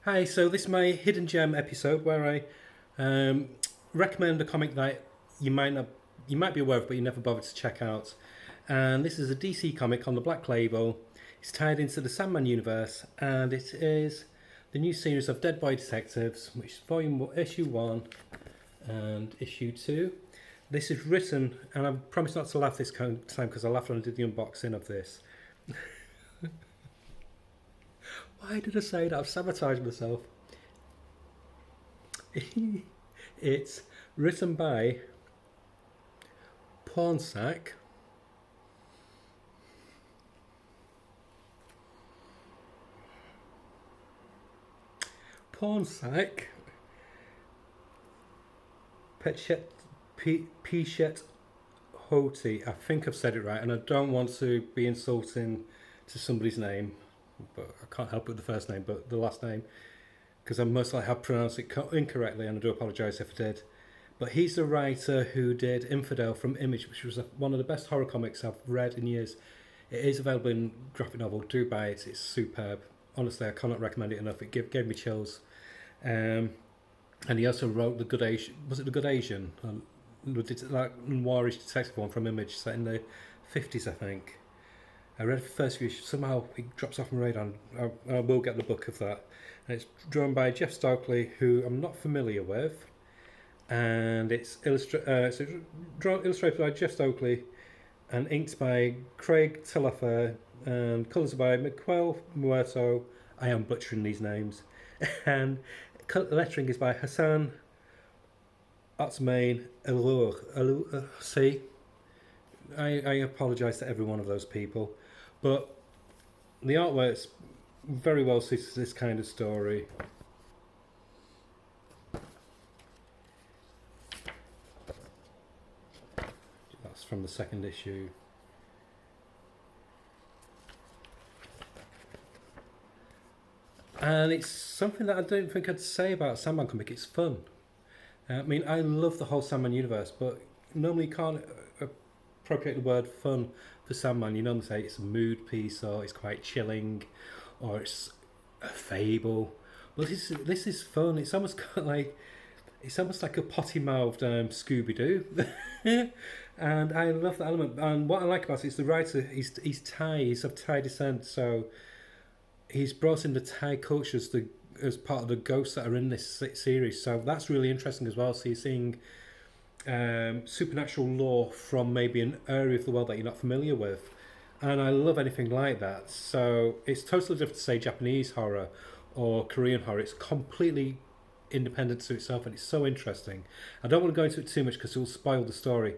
Hi, so this is my hidden gem episode where I um, recommend a comic that you might not, you might be aware of, but you never bothered to check out. And this is a DC comic on the Black Label. It's tied into the Sandman universe, and it is the new series of Dead Boy Detectives, which is issue one and issue two. This is written, and I promise not to laugh this time because I laughed when I did the unboxing of this. Why did I say that? I've sabotaged myself. It's written by Pornsack. Pornsack. Pichet Hoti. I think I've said it right, and I don't want to be insulting to somebody's name, but I can't help it with the first name, but the last name, because I most likely have pronounced it incorrectly, and I do apologise if I did. But he's the writer who did Infidel from Image, which was one of the best horror comics I've read in years. It is available in graphic novel. Do buy it. It's superb. Honestly, I cannot recommend it enough. It gave me chills. Um, and he also wrote The Good Asian. Was it The Good Asian? That noirish detective one from Image set in the 50s, I think. I read the first few issues. Somehow it drops off my radar. I will get the book of that. And it's drawn by Jeff Stokely, who I'm not familiar with. And it's illustrated by Jeff Stokely and inked by Craig Tilafer and colours by Miquel Muerto. I am butchering these names. And lettering is by Hassan Otsmain Elur. See, I apologise to every one of those people. But the artwork's very well suited to this kind of story. That's from the second issue. And it's something that I don't think I'd say about a Sandman comic. It's fun. I mean, I love the whole Sandman universe, but normally you can't appropriate the word fun for Sandman. You normally say it's a mood piece, or it's quite chilling, or it's a fable. But this is fun. It's almost like a potty mouthed Scooby Doo, and I love that element. And what I like about it is the writer. He's Thai. He's of Thai descent, so he's brought in the Thai culture as part of the ghosts that are in this series. So that's really interesting as well. So you're seeing supernatural lore from maybe an area of the world that you're not familiar with. And I love anything like that. So it's totally different to say Japanese horror or Korean horror. It's completely independent to itself, and it's so interesting. I don't want to go into it too much because it will spoil the story.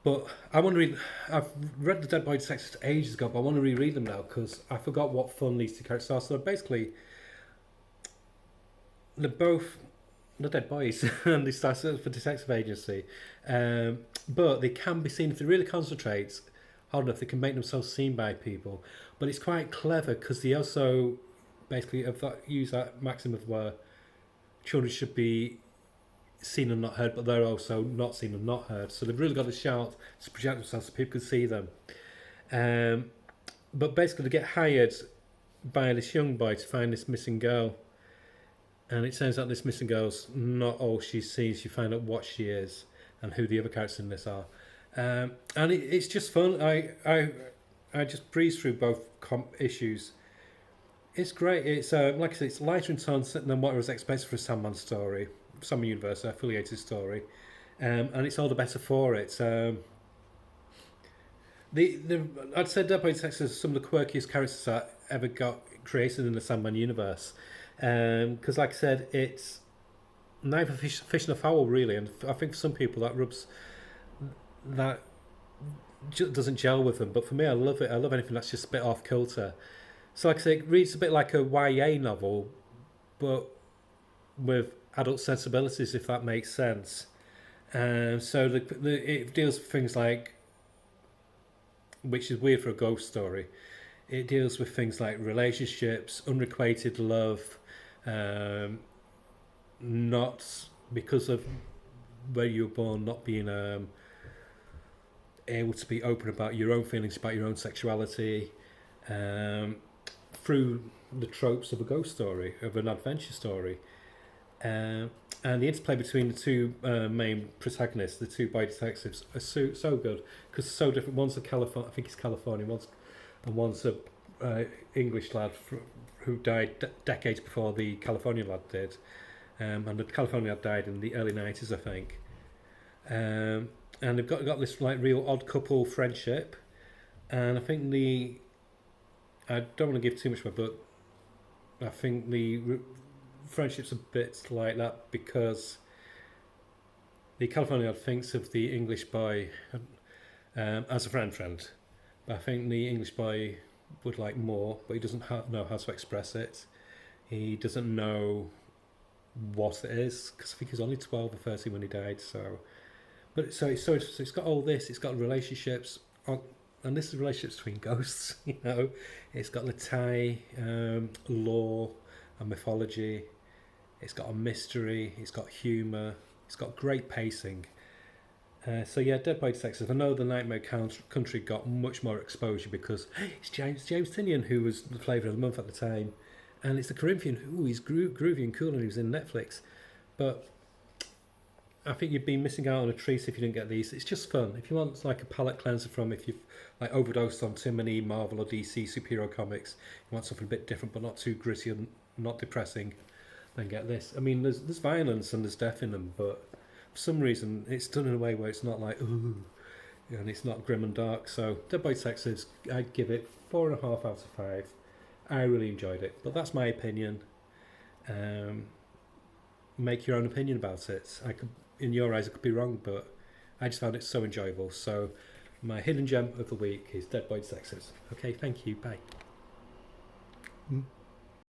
But I want to read. I've read the Dead Boy Detectives ages ago, but I want to reread them now because I forgot what fun these two characters are. So basically, they're both the dead boys and they start for detective agency, but they can be seen if they really concentrate hard enough. They can make themselves seen by people, but it's quite clever because they also basically use that maxim of where children should be seen and not heard, but they're also not seen and not heard. So they've really got a shout to project themselves so people can see them. But basically, they get hired by this young boy to find this missing girl. And it turns out this missing girl's not all she sees. You find out what she is and who the other characters in this are. And it's just fun. I just breeze through both issues. It's great. It's like I said, it's lighter in tone than what I was expecting for a Sandman story, Sandman Universe affiliated story, and it's all the better for it. I'd say Dead Boy Detectives are some of the quirkiest characters that ever got created in the Sandman universe. Because, like I said, it's neither fish nor fowl really, and I think for some people that doesn't gel with them. But for me, I love it. I love anything that's just a bit off kilter. So, like I say, it reads a bit like a YA novel, but with adult sensibilities, if that makes sense. So it deals with things like, which is weird for a ghost story. It deals with things like relationships, unrequited love, not because of where you were born, not being able to be open about your own feelings, about your own sexuality, through the tropes of a ghost story, of an adventure story. Um, and the interplay between the two main protagonists, the two boy detectives, are so good because they're so different. One's a California, I think he's Californian, one's a English lad who died decades before the Californian lad did, and the Californian lad died in the early 90s, I think. And they've got this like real odd couple friendship, and I think I don't want to give too much away, but I think friendship's a bit like that because the Californian lad thinks of the English boy as a friend, but I think the English boy would like more, but he doesn't know how to express it. He doesn't know what it is because I think he was only 12 or 13 when he died. So it's got all this. It's got relationships, and this is relationships between ghosts. It's got the Thai lore and mythology. It's got a mystery. It's got humour. It's got great pacing. So yeah, Dead by Detective. I know the Nightmare Country got much more exposure because it's James Tinian who was the flavour of the month at the time, and it's the Corinthian. Ooh, he's groovy and cool, and he was in Netflix. But I think you'd be missing out on a treat if you didn't get these. It's just fun. If you want like a palate cleanser from if you've like overdosed on too many Marvel or DC superhero comics, you want something a bit different but not too gritty and not depressing, then get this. I mean, there's violence and there's death in them, but for some reason it's done in a way where it's not like ooh, and it's not grim and dark. So Dead by Texas, I'd give it 4.5 out of 5. I really enjoyed it, but that's my opinion. Make your own opinion about it. In your eyes, I could be wrong, but I just found it so enjoyable. So my hidden gem of the week is Dead by Texas. Okay, thank you. Bye.